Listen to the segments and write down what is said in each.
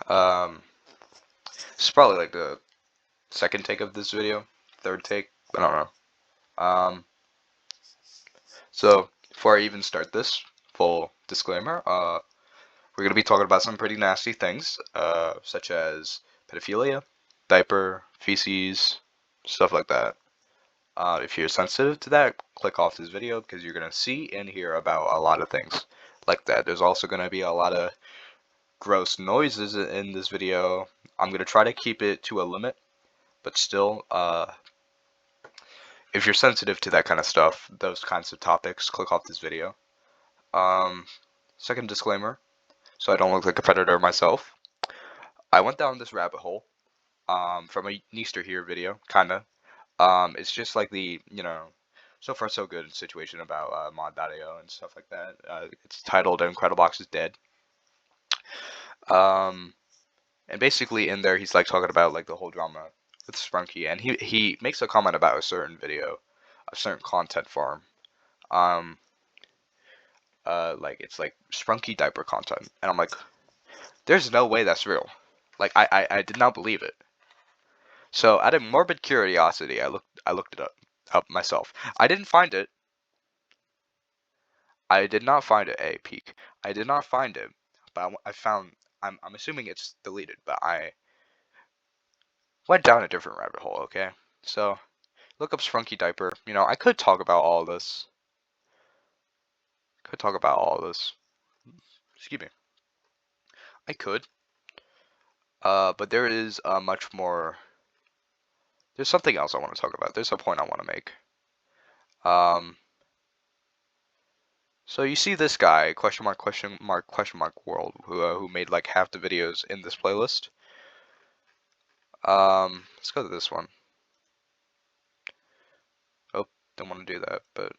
Um, it's probably like the second take of this video, third take, I don't know. So before I even start this, full disclaimer, we're gonna be talking about some pretty nasty things, such as pedophilia, diaper, feces, stuff like that. If you're sensitive to that, click off this video because you're gonna see and hear about a lot of things like that. There's also gonna be a lot of gross noises in this video. I'm gonna try to keep it to a limit, but still, if you're sensitive to that kind of stuff, those kinds of topics, click off this video. Um, Second disclaimer, so I don't look like a predator myself. I went down this rabbit hole from a Easter here video, kinda. It's just like the, so far so good situation about mod.io and stuff like that. It's titled Incredibox is Dead. Um, and basically in there he's like talking about like the whole drama with Sprunki, and he makes a comment about a certain video, a certain content farm. Um, like it's like Sprunki diaper content, and I'm like, there's no way that's real. Like I did not believe it. So out of morbid curiosity, I looked it up myself. I didn't find it. I did not find it. A peak. I did not find it, but I found. I'm assuming it's deleted, but I went down a different rabbit hole. Okay, so look up Sprunky diaper. I could talk about all this. Could talk about all this. Excuse me. I could. But there is much more. There's something else I want to talk about. There's a point I want to make. So you see this guy, question mark, question mark, question mark world, who made like half the videos in this playlist. Let's go to this one. Oh, don't want to do that, but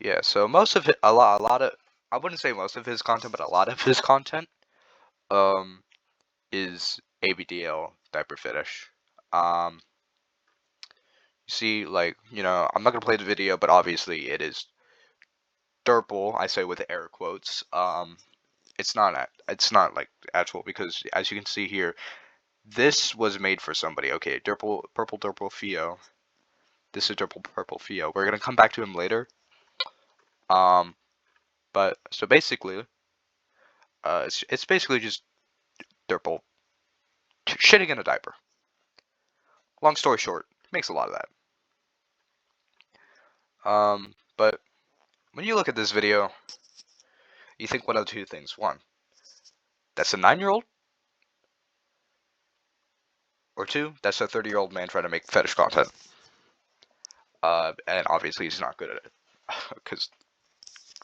yeah. So most of it, a lot of, I wouldn't say most of his content, but a lot of his content, is ABDL diaper fetish. You see, like, I'm not gonna play the video, but obviously it is derpal. I say with air quotes. It's not like actual, because as you can see here, this was made for somebody. Okay, purple Theo. This is purple Theo. We're gonna come back to him later. But so basically, it's basically just Derpal shitting in a diaper. Long story short, makes a lot of that. But when you look at this video, you think one of two things. One, that's a 9-year-old, or two, that's a 30-year-old man trying to make fetish content. And obviously he's not good at it, because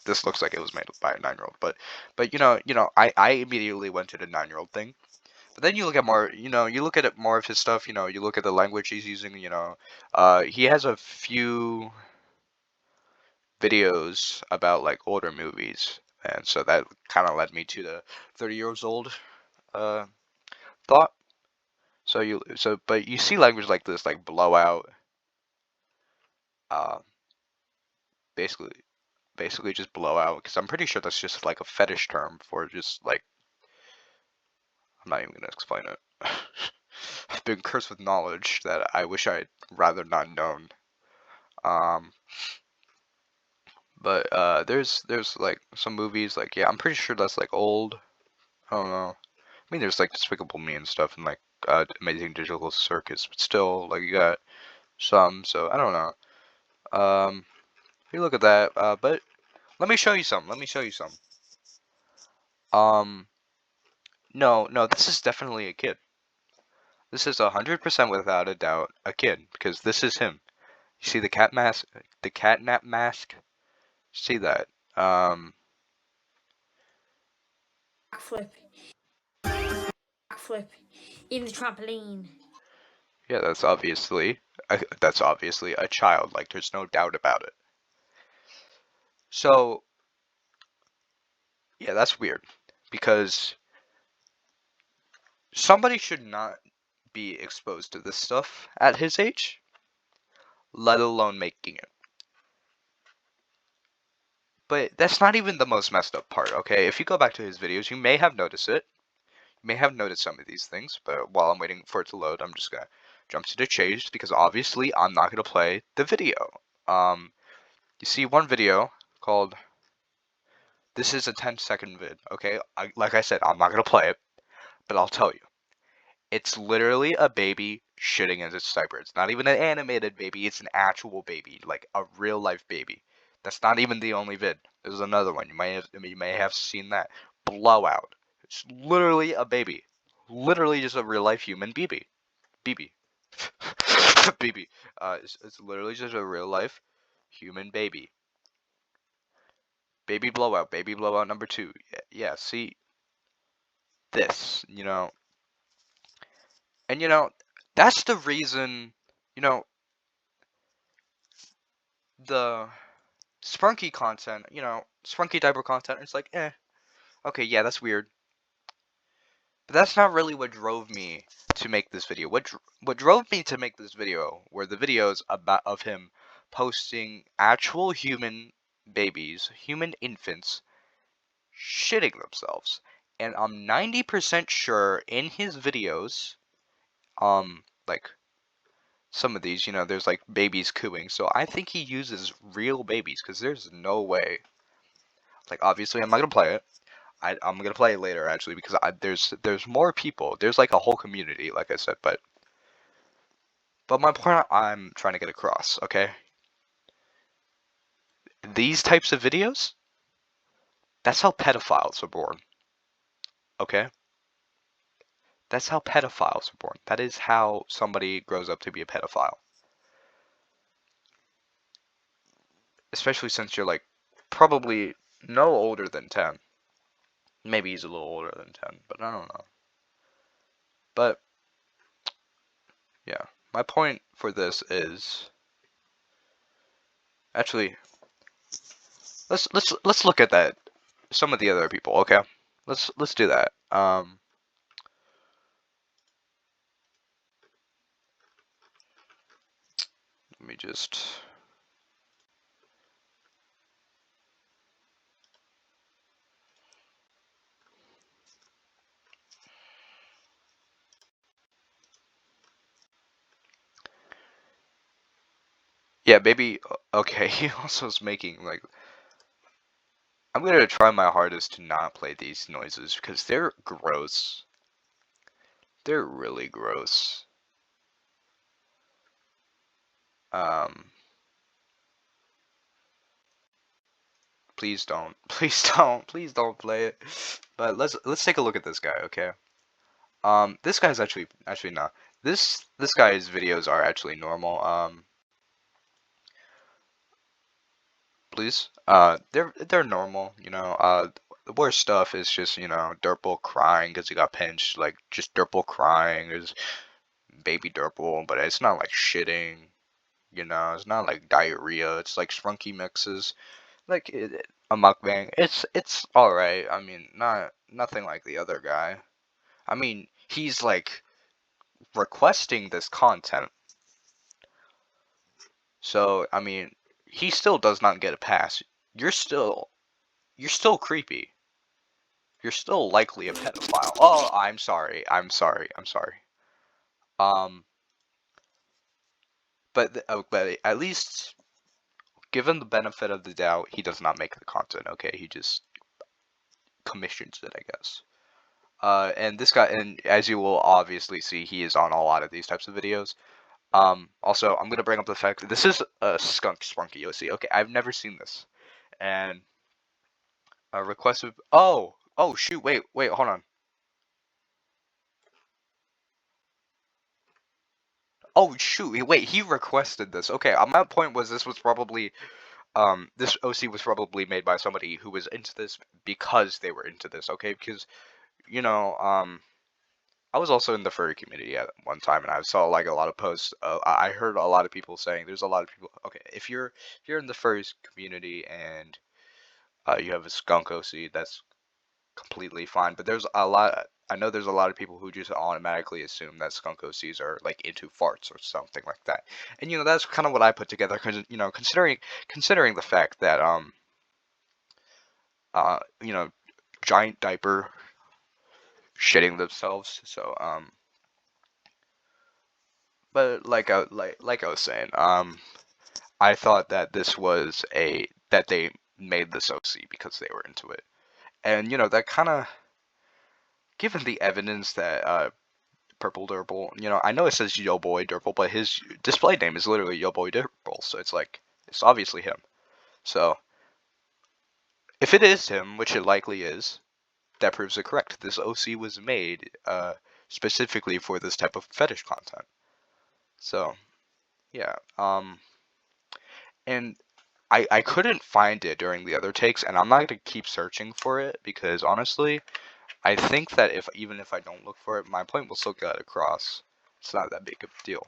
this looks like it was made by a 9-year-old. But I immediately went to the 9-year-old thing. But then you look at more, you look at it more of his stuff. You look at the language he's using. He has a few videos about like older movies, and so that kind of led me to the 30 years old thought. But you see language like this, like blowout, uh, basically just blowout, because I'm pretty sure that's just like a fetish term for just like, I'm not even gonna explain it. I've been cursed with knowledge that I wish I'd rather not known. But there's like some movies, like, yeah, I'm pretty sure that's like old. I don't know. I mean, there's like Despicable Me and stuff, and like Amazing Digital Circus, but still, like, you got some. So I don't know. You look at that. But let me show you some. Let me show you some. No, this is definitely a kid. This is 100% without a doubt a kid, because this is him. You see the cat mask, the catnap mask. See that? Flip. Flip. In the trampoline. Yeah, that's obviously a child. Like, there's no doubt about it. So yeah, that's weird, because somebody should not be exposed to this stuff at his age, let alone making it. But that's not even the most messed up part, okay? If you go back to his videos, you may have noticed it. You may have noticed some of these things, but while I'm waiting for it to load, I'm just gonna jump to the chase because obviously I'm not gonna play the video. You see one video called "This is a 10-second vid," okay? Like I said, I'm not gonna play it, but I'll tell you. It's literally a baby shitting in its diaper. It's not even an animated baby, it's an actual baby, like a real life baby. That's not even the only vid. There's another one. You may have seen that. Blowout. It's literally a baby. Literally just a real life human baby. BB. BB. It's literally just a real life human baby. Baby blowout. Baby blowout number 2. Yeah, see this, and that's the reason, you know, the sprunky content, sprunky diaper content, it's like, okay, yeah, that's weird. But that's not really what drove me to make this video. What drove me to make this video were the videos of him posting actual human babies, human infants, shitting themselves. And I'm 90% sure in his videos, like some of these, there's like babies cooing. So I think he uses real babies because there's no way. Like obviously I'm not gonna play it. I'm gonna play it later actually because there's more people. There's like a whole community, like I said. But my point I'm trying to get across, okay? These types of videos, that's how pedophiles are born, okay? That's how pedophiles are born. That is how somebody grows up to be a pedophile. Especially since you're like probably no older than 10. Maybe he's a little older than 10, but I don't know. But yeah, my point for this is actually let's look at that some of the other people, okay? Let's do that. Let me just yeah, baby. Okay, he also is making like I'm gonna try my hardest to not play these noises because they're gross. They're really gross. Um, please don't, please don't play it. But let's take a look at this guy, okay? This guy's actually not. This guy's videos are actually normal. Please. They're normal. The worst stuff is just Dirtball crying because he got pinched. Like just Dirtball crying. There's baby Dirtball, but it's not like shitting. It's not like diarrhea. It's like sprunky mixes. Like a mukbang. It's all right. I mean, nothing like the other guy. I mean, he's like requesting this content. So, I mean, he still does not get a pass. You're still creepy. You're still likely a pedophile. Oh, I'm sorry. I'm sorry. I'm sorry. Um, but at least given the benefit of the doubt, he does not make the content. Okay, he just commissions it, I guess. And this guy, and as you will obviously see, he is on a lot of these types of videos. Also, I'm gonna bring up the fact that this is a skunk sprunky OC. Okay, I've never seen this, and a request of oh shoot, wait, hold on. Oh shoot, wait, he requested this. Okay, my point was this was probably this OC was probably made by somebody who was into this because they were into this. Okay, because you know I was also in the furry community at one time, and I saw like a lot of posts. I heard a lot of people saying there's a lot of people. Okay, if you're in the furries community and you have a skunk OC, that's completely fine. But there's a lot. I know there's a lot of people who just automatically assume that skunk OCs are like into farts or something like that. And that's kind of what I put together because considering the fact that you know, giant diaper shitting themselves. So but like I was saying, I thought that this was that they made this OC because they were into it, and that kind of, given the evidence that Purple Durple, I know it says Yo Boy Durple, but his display name is literally Yo Boy Durple, so it's like it's obviously him. So if it is him, which it likely is, that proves it correct. This OC was made specifically for this type of fetish content. So yeah, and I couldn't find it during the other takes, and I'm not gonna keep searching for it because honestly, I think that even if I don't look for it, my point will still get across. It's not that big of a deal.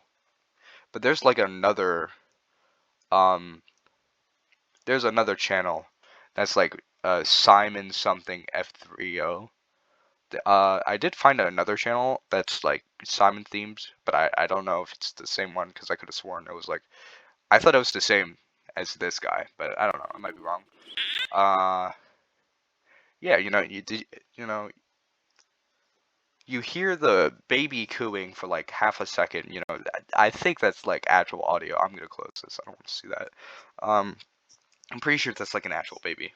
But there's like um there's another channel that's like Simon something F30. I did find another channel that's like Simon themed, but I don't know if it's the same one because I could have sworn it was like, I thought it was the same as this guy, but I don't know. I might be wrong. Uh, yeah, you hear the baby cooing for like half a second. I think that's like actual audio. I'm gonna close this. I don't want to see that. Um, I'm pretty sure that's like an actual baby.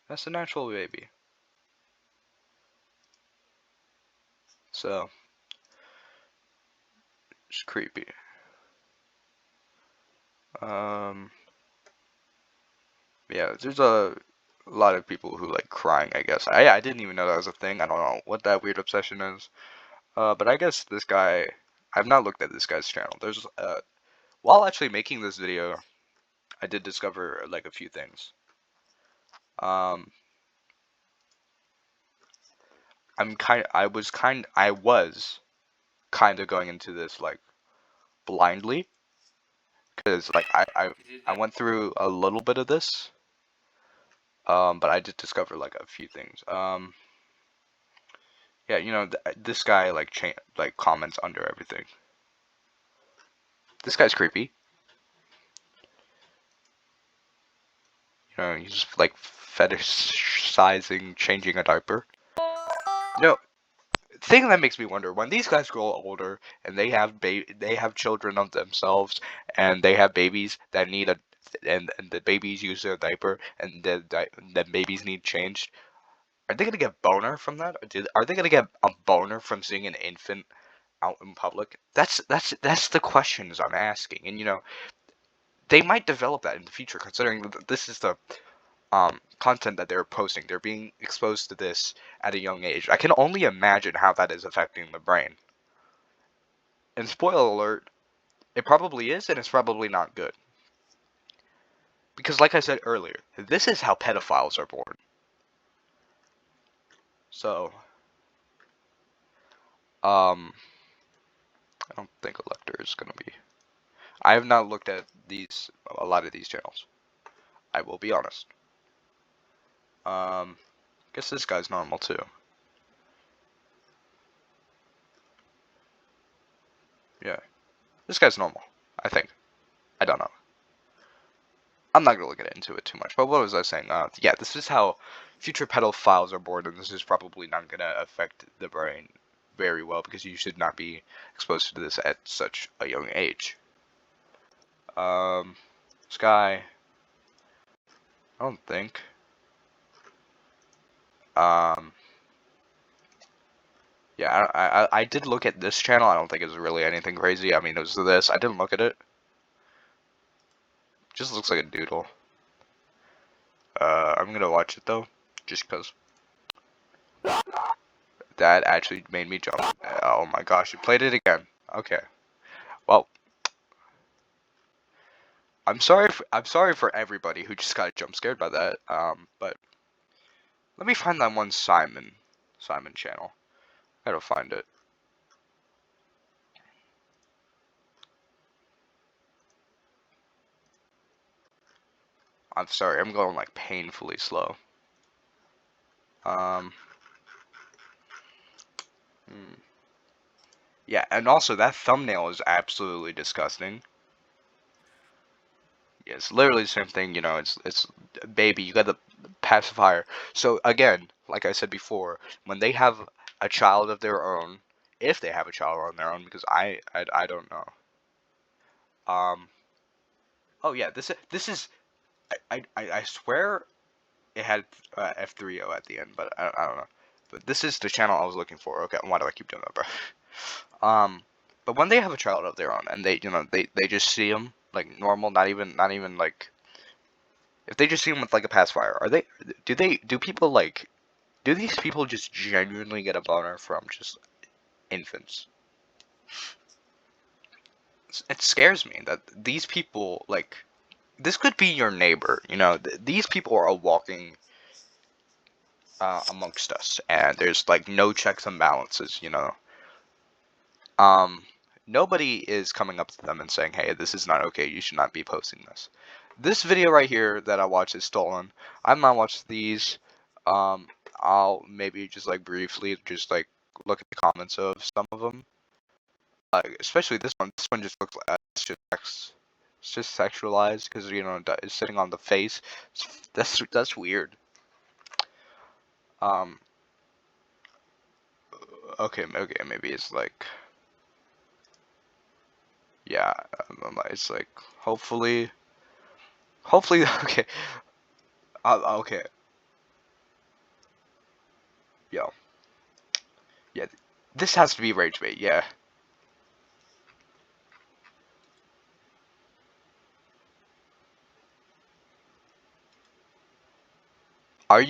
That's an actual baby. So it's creepy. Um, yeah, there's a lot of people who like crying. I guess I didn't even know that was a thing. I don't know what that weird obsession is. But I guess this guy. I've not looked at this guy's channel. There's while actually making this video, I did discover like a few things. Um, I was kind of going into this like blindly because like I went through a little bit of this, but I did discover like a few things. Yeah, this guy like comments under everything. This guy's creepy. He's like fetishizing changing a diaper. You know, thing that makes me wonder, when these guys grow older and they have children of themselves and they have babies that need and the babies use their diaper and the babies need changed, are they gonna get boner from that? Are they gonna get a boner from seeing an infant out in public? That's the questions I'm asking, and they might develop that in the future, considering that this is the content that they're posting. They're being exposed to this at a young age. I can only imagine how that is affecting the brain. And spoiler alert, it probably is, and it's probably not good. Because, like I said earlier, this is how pedophiles are born. So, I don't think Elector is gonna be. I have not looked at a lot of these channels. I will be honest. I guess this guy's normal too. Yeah, this guy's normal. I think. I don't know. I'm not gonna get into it too much. But what was I saying? Yeah, this is how future pedophiles are born, and this is probably not gonna affect the brain very well because you should not be exposed to this at such a young age. This guy, I don't think. Um, yeah, I did look at this channel. I don't think it's really anything crazy. I mean, it was this. I didn't look at it. Just looks like a doodle. I'm gonna watch it though, just because. That actually made me jump. Oh my gosh, you played it again. Okay. Well, I'm sorry for everybody who just got jump scared by that. But let me find that one Simon channel. I gotta find it. I'm sorry, I'm going like painfully slow. Um, yeah, and also that thumbnail is absolutely disgusting. Yeah, it's literally the same thing. You know, it's baby. You got the pacifier. So again, like I said before, when they have a child of their own, if they have a child on their own, because I don't know. Um. Oh yeah, this is I swear it had F3O at the end, but I don't know. But this is the channel I was looking for. Okay, why do I keep doing that, bro? But when they have a child of their own and they just see them like normal, not even like if they just see them with like a pacifier, do people like do these people just genuinely get a boner from just infants? It scares me that these people like this could be your neighbor. You know, these people are walking amongst us, and there's like no checks and balances. You know, um, nobody is coming up to them and saying, "Hey, this is not okay. You should not be posting this." This video right here that I watched is stolen. I've not watched these. Um, I'll maybe just like briefly just like look at the comments of some of them. Especially this one. This one just looks like it's just sexualized because you know it's sitting on the face. That's weird. Um, okay, maybe it's like yeah, it's like hopefully okay, okay, yo, yeah, this has to be rage bait, yeah. Are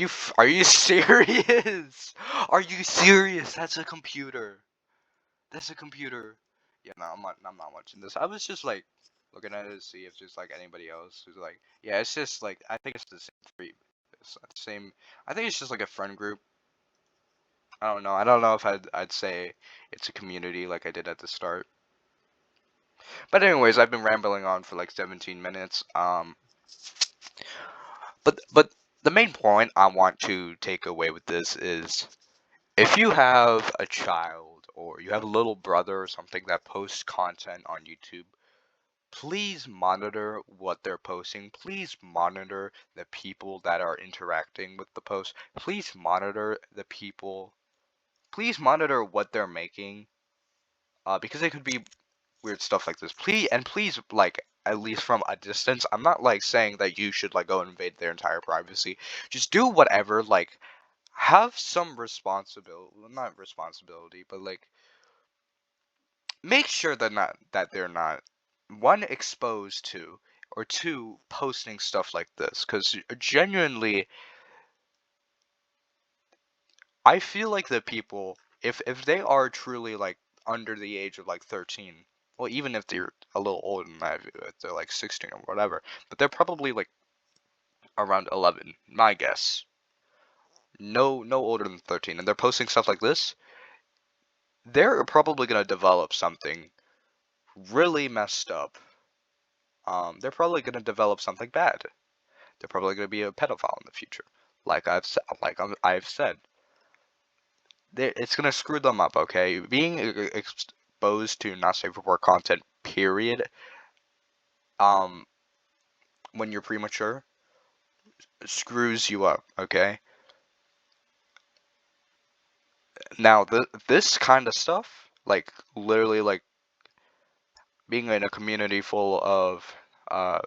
you serious? Are you serious? That's a computer. That's a computer. Yeah, no, I'm not watching this. I was just like looking at it to see if there's like anybody else who's like, yeah, it's just like I think it's the same three, it's the same. I think it's just like a friend group. I don't know. I don't know if I'd say it's a community like I did at the start. But anyways, I've been rambling on for like 17 minutes. But the main point I want to take away with this is if you have a child or you have a little brother or something that posts content on YouTube, please monitor what they're posting. Please monitor the people that are interacting with the post. Please monitor the people. Please monitor what they're making. Because it could be weird stuff like this. Please, like at least from a distance. I'm not like saying that you should like go invade their entire privacy. Just do whatever. Like have some responsibility. Well, not responsibility, but like make sure that they're not one exposed to or two posting stuff like this. Because genuinely, I feel like the people if they are truly like under the age of like 13, well even if they're a little older than that, if they're like 16 or whatever, but they're probably like around 11, my guess. No older than 13, and they're posting stuff like this, they're probably gonna develop something really messed up. They're probably gonna develop something bad. They're probably gonna be a pedophile in the future. I've said, it's gonna screw them up. Okay, being exposed to not safe for work content, period. Um, when you're premature, screws you up. Okay. Now this kind of stuff, like literally, like being in a community full of uh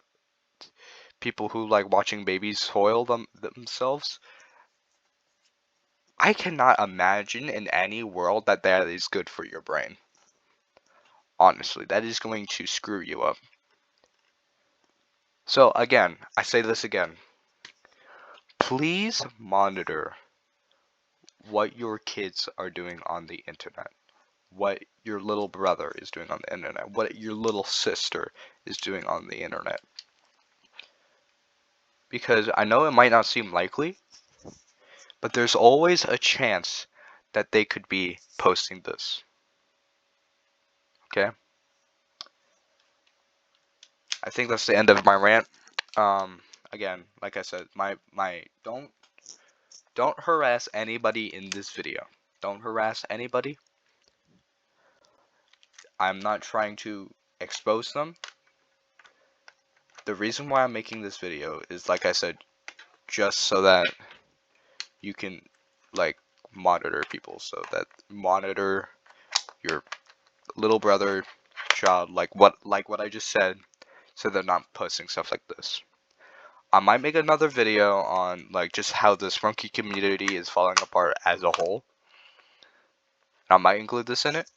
people who like watching babies soil themselves. I cannot imagine in any world that that is good for your brain. Honestly, that is going to screw you up. So again, I say this again. Please monitor what your kids are doing on the internet. What your little brother is doing on the internet. What your little sister is doing on the internet. Because I know it might not seem likely, but there's always a chance that they could be posting this. Okay? I think that's the end of my rant. Again, like I said, my don't harass anybody in this video. Don't harass anybody. I'm not trying to expose them. The reason why I'm making this video is, like I said, just so that you can like monitor people, so that monitor your little brother, child, like what I just said, so they're not posting stuff like this. I might make another video on like just how the sprunki community is falling apart as a whole. I might include this in it,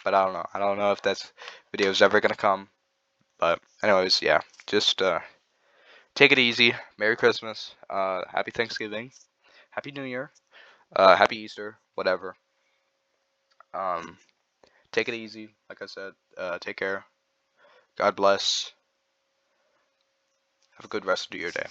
but I don't know. I don't know if that video is ever gonna come. But anyways, yeah, just take it easy. Merry Christmas. Happy Thanksgiving. Happy New Year. Happy Easter. Whatever. Um, take it easy. Like I said, take care. God bless. Have a good rest of your day.